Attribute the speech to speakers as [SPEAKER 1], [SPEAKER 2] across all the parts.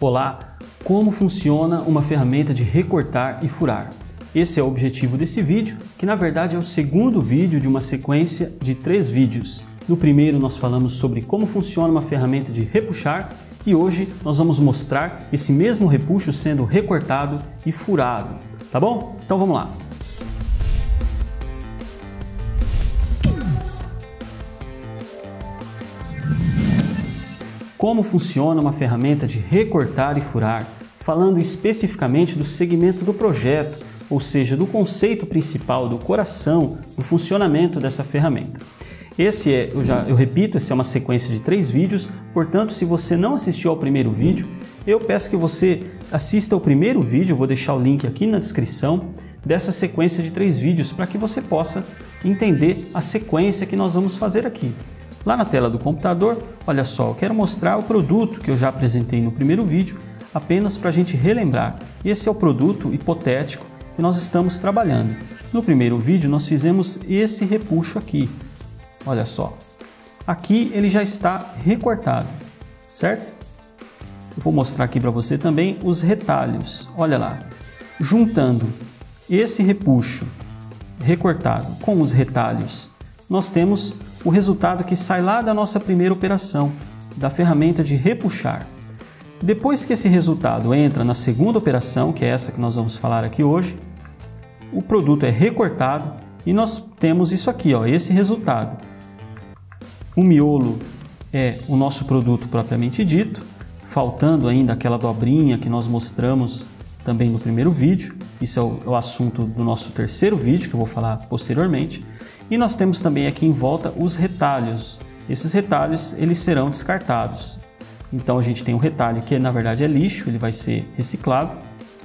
[SPEAKER 1] Olá, como funciona uma ferramenta de recortar e furar? Esse é o objetivo desse vídeo, que na verdade é o segundo vídeo de uma sequência de 3 vídeos. No primeiro nós falamos sobre como funciona uma ferramenta de repuxar e hoje nós vamos mostrar esse mesmo repuxo sendo recortado e furado, tá bom? Então vamos lá! Como funciona uma ferramenta de recortar e furar, falando especificamente do segmento do projeto, ou seja, do conceito principal, do coração, do funcionamento dessa ferramenta. Eu repito, essa é uma sequência de 3 vídeos, portanto, se você não assistiu ao primeiro vídeo, eu peço que você assista ao primeiro vídeo, eu vou deixar o link aqui na descrição dessa sequência de 3 vídeos para que você possa entender a sequência que nós vamos fazer aqui. Lá na tela do computador, olha só, eu quero mostrar o produto que eu já apresentei no primeiro vídeo, apenas para a gente relembrar. Esse é o produto hipotético que nós estamos trabalhando. No primeiro vídeo nós fizemos esse repuxo aqui, olha só. Aqui ele já está recortado, certo? Eu vou mostrar aqui para você também os retalhos, olha lá. Juntando esse repuxo recortado com os retalhos, nós temos o resultado que sai lá da nossa primeira operação, da ferramenta de repuxar. Depois que esse resultado entra na segunda operação, que é essa que nós vamos falar aqui hoje, o produto é recortado e nós temos isso aqui, ó, esse resultado. O miolo é o nosso produto propriamente dito, faltando ainda aquela dobrinha que nós mostramos também no primeiro vídeo. Isso é o assunto do nosso terceiro vídeo, que eu vou falar posteriormente. E nós temos também aqui em volta os retalhos. Esses retalhos eles serão descartados. Então a gente tem um retalho que na verdade é lixo, ele vai ser reciclado,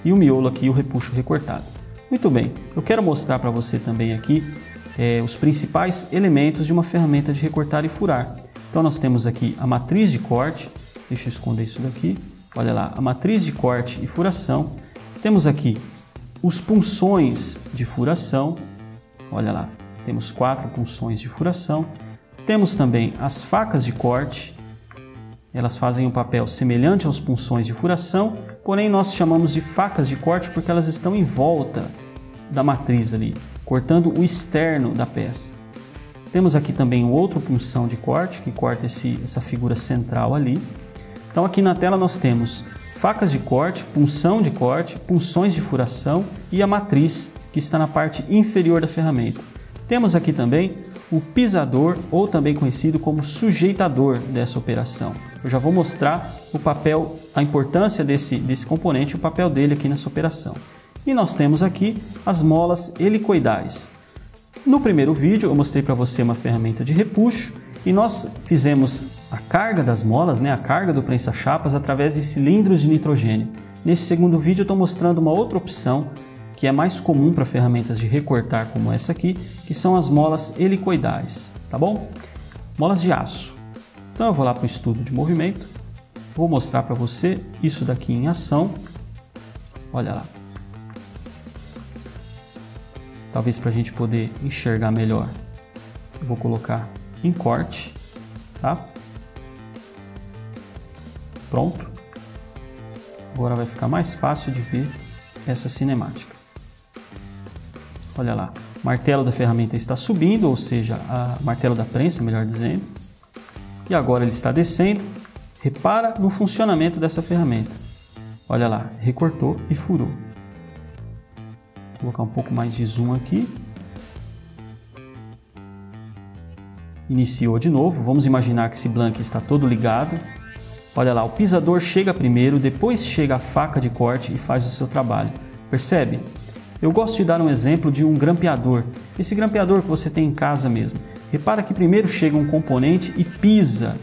[SPEAKER 1] e o miolo aqui, o repuxo recortado. Muito bem, eu quero mostrar para você também aqui os principais elementos de uma ferramenta de recortar e furar. Então nós temos aqui a matriz de corte, deixa eu esconder isso daqui, olha lá, a matriz de corte e furação. Temos aqui os punções de furação, olha lá. Temos 4 punções de furação. Temos também as facas de corte. Elas fazem um papel semelhante aos punções de furação, porém nós chamamos de facas de corte porque elas estão em volta da matriz ali, cortando o externo da peça. Temos aqui também um outro punção de corte, que corta essa figura central ali. Então aqui na tela nós temos facas de corte, punção de corte, punções de furação e a matriz, que está na parte inferior da ferramenta. Temos aqui também o pisador, ou também conhecido como sujeitador dessa operação. Eu já vou mostrar o papel, a importância desse componente, o papel dele aqui nessa operação. E nós temos aqui as molas helicoidais. No primeiro vídeo eu mostrei para você uma ferramenta de repuxo e nós fizemos a carga das molas, a carga do prensa-chapas através de cilindros de nitrogênio. Nesse segundo vídeo eu estou mostrando uma outra opção que é mais comum para ferramentas de recortar como essa aqui, que são as molas helicoidais, tá bom? Molas de aço. Então eu vou lá para o estudo de movimento, vou mostrar para você isso daqui em ação, olha lá. Talvez para a gente poder enxergar melhor, eu vou colocar em corte, tá? Pronto. Agora vai ficar mais fácil de ver essa cinemática. Olha lá, o martelo da ferramenta está subindo, ou seja, o martelo da prensa, melhor dizendo. E agora ele está descendo. Repara no funcionamento dessa ferramenta. Olha lá, recortou e furou. Vou colocar um pouco mais de zoom aqui. Iniciou de novo, vamos imaginar que esse blank está todo ligado. Olha lá, o pisador chega primeiro, depois chega a faca de corte e faz o seu trabalho. Percebe? Eu gosto de dar um exemplo de um grampeador, esse grampeador que você tem em casa mesmo. Repara que primeiro chega um componente e pisa,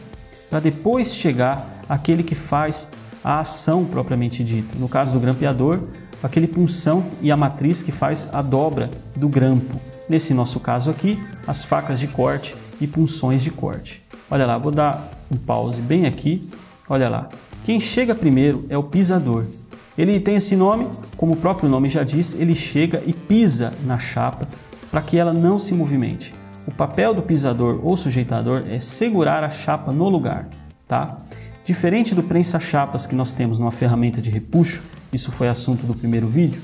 [SPEAKER 1] para depois chegar aquele que faz a ação propriamente dita. No caso do grampeador, aquele punção e a matriz que faz a dobra do grampo. Nesse nosso caso aqui, as facas de corte e punções de corte. Olha lá, vou dar um pause bem aqui. Olha lá, quem chega primeiro é o pisador. Ele tem esse nome, como o próprio nome já diz, ele chega e pisa na chapa para que ela não se movimente. O papel do pisador ou sujeitador é segurar a chapa no lugar, tá? Diferente do prensa-chapas que nós temos numa ferramenta de repuxo, isso foi assunto do primeiro vídeo,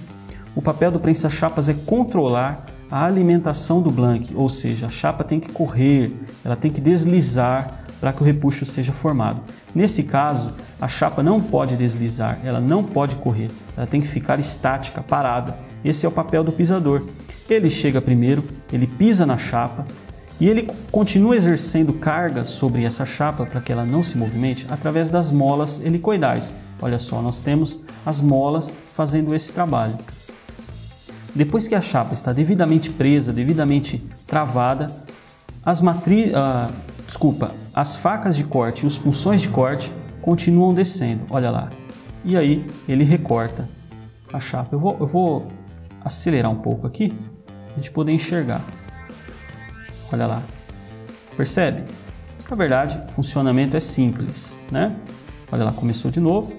[SPEAKER 1] o papel do prensa-chapas é controlar a alimentação do blank, ou seja, a chapa tem que correr, ela tem que deslizar para que o repuxo seja formado. Nesse caso, a chapa não pode deslizar, ela não pode correr, ela tem que ficar estática, parada. Esse é o papel do pisador. Ele chega primeiro, ele pisa na chapa e ele continua exercendo carga sobre essa chapa para que ela não se movimente através das molas helicoidais. Olha só, nós temos as molas fazendo esse trabalho. Depois que a chapa está devidamente presa, devidamente travada, as facas de corte e os punções de corte continuam descendo, olha lá. E aí ele recorta a chapa. Eu vou acelerar um pouco aqui, para a gente poder enxergar. Olha lá, percebe? Na verdade, o funcionamento é simples, né? Olha lá, começou de novo,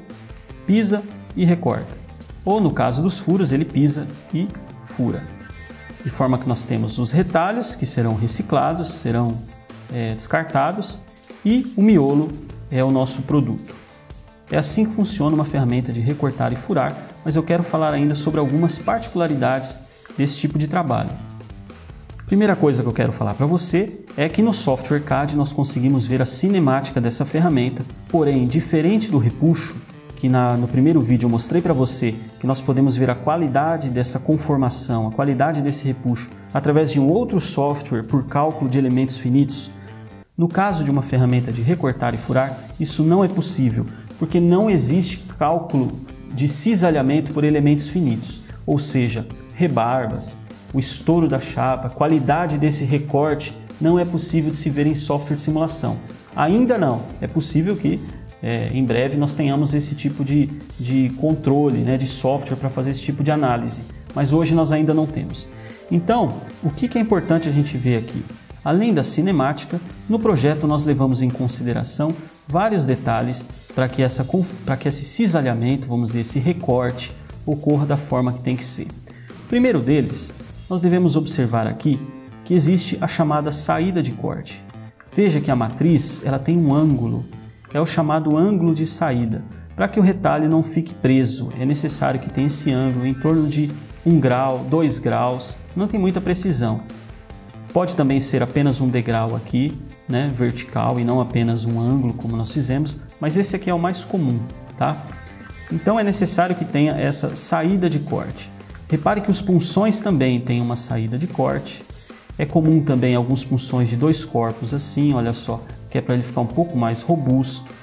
[SPEAKER 1] pisa e recorta. Ou no caso dos furos, ele pisa e fura. De forma que nós temos os retalhos que serão reciclados, serão descartados, e o miolo é o nosso produto. É assim que funciona uma ferramenta de recortar e furar, mas eu quero falar ainda sobre algumas particularidades desse tipo de trabalho. Primeira coisa que eu quero falar para você é que no software CAD nós conseguimos ver a cinemática dessa ferramenta, porém, diferente do repuxo, que no primeiro vídeo eu mostrei para você que nós podemos ver a qualidade dessa conformação, a qualidade desse repuxo, através de um outro software por cálculo de elementos finitos. No caso de uma ferramenta de recortar e furar, isso não é possível, porque não existe cálculo de cisalhamento por elementos finitos, ou seja, rebarbas, o estouro da chapa, a qualidade desse recorte não é possível de se ver em software de simulação. Ainda não, é possível que em breve nós tenhamos esse tipo de controle, né, de software para fazer esse tipo de análise, mas hoje nós ainda não temos. Então, o que é importante a gente ver aqui? Além da cinemática, no projeto nós levamos em consideração vários detalhes para que esse cisalhamento, vamos dizer, esse recorte, ocorra da forma que tem que ser. O primeiro deles, nós devemos observar aqui que existe a chamada saída de corte. Veja que a matriz ela tem um ângulo, é o chamado ângulo de saída. Para que o retalho não fique preso, é necessário que tenha esse ângulo em torno de 1 grau, 2 graus, não tem muita precisão. Pode também ser apenas um degrau aqui, né, vertical, e não apenas um ângulo como nós fizemos, mas esse aqui é o mais comum, tá? Então é necessário que tenha essa saída de corte. Repare que os punções também têm uma saída de corte. É comum também alguns punções de 2 corpos assim, olha só, que é para ele ficar um pouco mais robusto,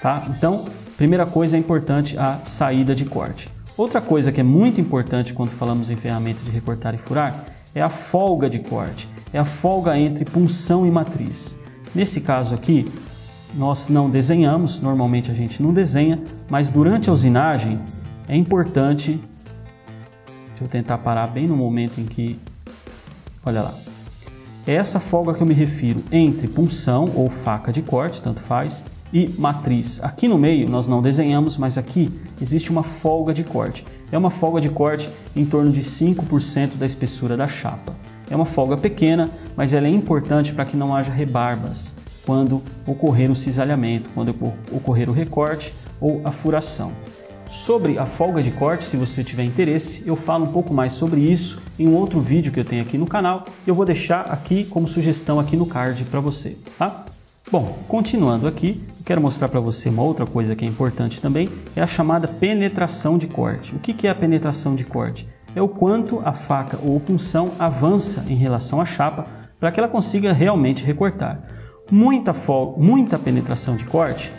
[SPEAKER 1] tá? Então, primeira coisa é importante a saída de corte. Outra coisa que é muito importante quando falamos em ferramenta de recortar e furar é a folga de corte, é a folga entre punção e matriz. Nesse caso aqui, nós não desenhamos, normalmente a gente não desenha, mas durante a usinagem é importante, deixa eu tentar parar bem no momento em que, olha lá, é essa folga que eu me refiro entre punção ou faca de corte, tanto faz, e matriz. Aqui no meio nós não desenhamos, mas aqui existe uma folga de corte. É uma folga de corte em torno de 5% da espessura da chapa. É uma folga pequena, mas ela é importante para que não haja rebarbas quando ocorrer o cisalhamento, quando ocorrer o recorte ou a furação. Sobre a folga de corte, se você tiver interesse, eu falo um pouco mais sobre isso em um outro vídeo que eu tenho aqui no canal. Eu vou deixar aqui como sugestão aqui no card para você, tá? Bom, continuando aqui, eu quero mostrar para você uma outra coisa que é importante também, é a chamada penetração de corte. O que é a penetração de corte? É o quanto a faca ou punção avança em relação à chapa para que ela consiga realmente recortar. Muita penetração de corte,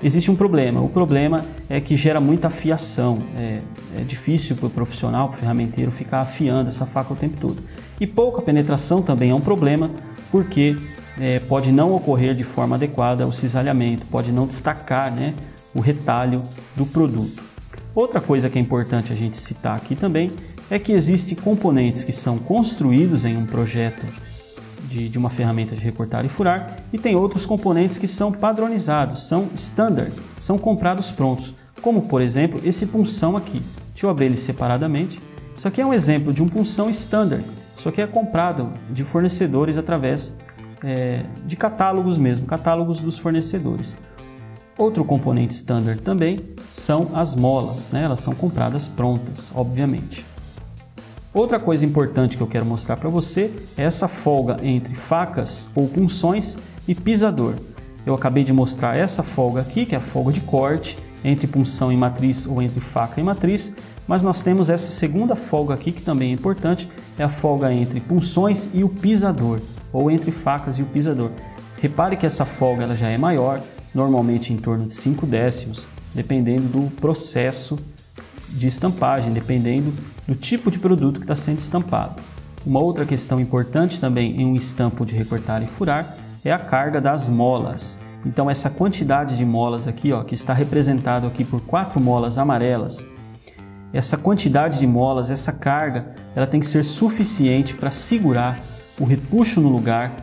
[SPEAKER 1] existe um problema. O problema é que gera muita afiação. É difícil para o profissional, para o ferramenteiro, ficar afiando essa faca o tempo todo. E pouca penetração também é um problema, porque pode não ocorrer de forma adequada o cisalhamento, pode não destacar, né, o retalho do produto. Outra coisa que é importante a gente citar aqui também é que existem componentes que são construídos em um projeto de uma ferramenta de recortar e furar, e tem outros componentes que são padronizados, são standard, são comprados prontos, como por exemplo esse punção aqui. Deixa eu abrir ele separadamente. Isso aqui é um exemplo de um punção standard, isso aqui é comprado de fornecedores através de catálogos mesmo, catálogos dos fornecedores. Outro componente standard também são as molas, né? Elas são compradas prontas, obviamente. Outra coisa importante que eu quero mostrar para você é essa folga entre facas ou punções e pisador. Eu acabei de mostrar essa folga aqui, que é a folga de corte, entre punção e matriz ou entre faca e matriz, mas nós temos essa segunda folga aqui que também é importante, é a folga entre punções e o pisador, ou entre facas e o pisador. Repare que essa folga ela já é maior, normalmente em torno de 5 décimos, dependendo do processo de estampagem, dependendo do tipo de produto que está sendo estampado. Uma outra questão importante também em um estampo de recortar e furar é a carga das molas. Então essa quantidade de molas aqui, ó, que está representado aqui por 4 molas amarelas, essa quantidade de molas, essa carga, ela tem que ser suficiente para segurar o repuxo no lugar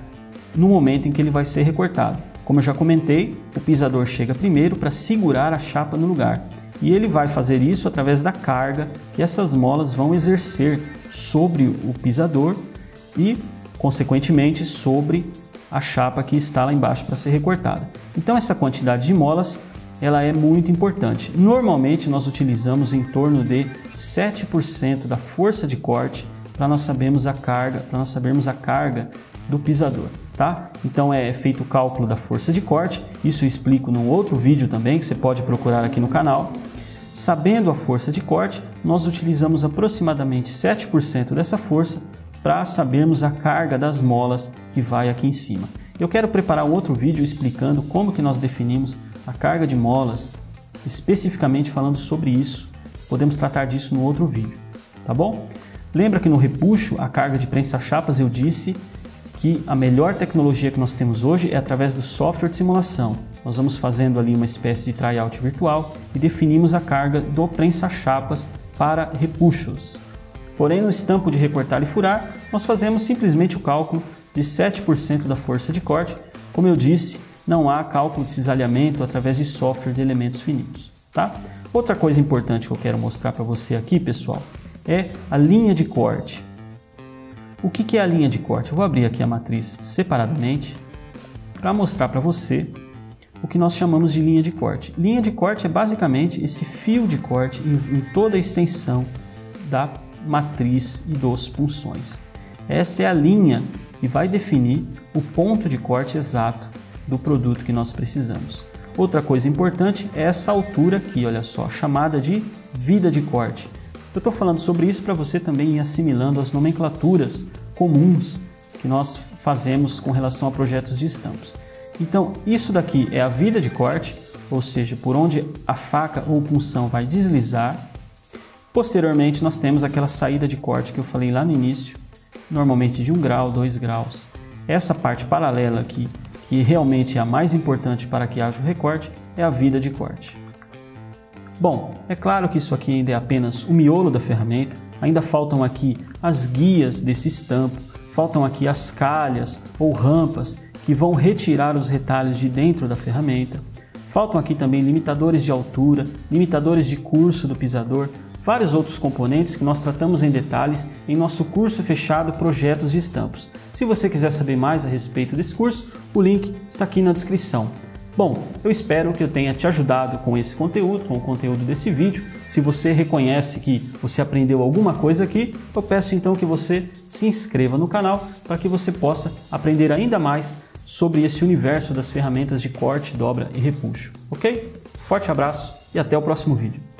[SPEAKER 1] no momento em que ele vai ser recortado. Como eu já comentei, o pisador chega primeiro para segurar a chapa no lugar. E ele vai fazer isso através da carga que essas molas vão exercer sobre o pisador e, consequentemente, sobre a chapa que está lá embaixo para ser recortada. Então essa quantidade de molas ela é muito importante. Normalmente nós utilizamos em torno de 7% da força de corte para nós sabermos a carga do pisador. Tá? Então é feito o cálculo da força de corte, isso eu explico num outro vídeo também que você pode procurar aqui no canal. Sabendo a força de corte, nós utilizamos aproximadamente 7% dessa força para sabermos a carga das molas que vai aqui em cima. Eu quero preparar um outro vídeo explicando como que nós definimos a carga de molas, especificamente falando sobre isso. Podemos tratar disso no outro vídeo, tá bom? Lembra que no repuxo, a carga de prensa-chapas, eu disse que a melhor tecnologia que nós temos hoje é através do software de simulação. Nós vamos fazendo ali uma espécie de tryout virtual e definimos a carga do prensa-chapas para repuxos. Porém, no estampo de recortar e furar, nós fazemos simplesmente o cálculo de 7% da força de corte. Como eu disse, não há cálculo de cisalhamento através de software de elementos finitos. Tá? Outra coisa importante que eu quero mostrar para você aqui, pessoal, é a linha de corte. O que é a linha de corte? Eu vou abrir aqui a matriz separadamente para mostrar para você o que nós chamamos de linha de corte. Linha de corte é basicamente esse fio de corte em toda a extensão da matriz e dos punções. Essa é a linha que vai definir o ponto de corte exato do produto que nós precisamos. Outra coisa importante é essa altura aqui, olha só, chamada de vida de corte. Eu estou falando sobre isso para você também ir assimilando as nomenclaturas comuns que nós fazemos com relação a projetos de estampos. Então, isso daqui é a vida de corte, ou seja, por onde a faca ou punção vai deslizar. Posteriormente, nós temos aquela saída de corte que eu falei lá no início, normalmente de 1 grau, 2 graus. Essa parte paralela aqui, que realmente é a mais importante para que haja o recorte, é a vida de corte. Bom, é claro que isso aqui ainda é apenas o miolo da ferramenta, ainda faltam aqui as guias desse estampo, faltam aqui as calhas ou rampas que vão retirar os retalhos de dentro da ferramenta, faltam aqui também limitadores de altura, limitadores de curso do pisador, vários outros componentes que nós tratamos em detalhes em nosso curso fechado Projetos de Estampos. Se você quiser saber mais a respeito desse curso, o link está aqui na descrição. Bom, eu espero que eu tenha te ajudado com esse conteúdo, com o conteúdo desse vídeo. Se você reconhece que você aprendeu alguma coisa aqui, eu peço então que você se inscreva no canal para que você possa aprender ainda mais sobre esse universo das ferramentas de corte, dobra e repuxo, ok? Forte abraço e até o próximo vídeo.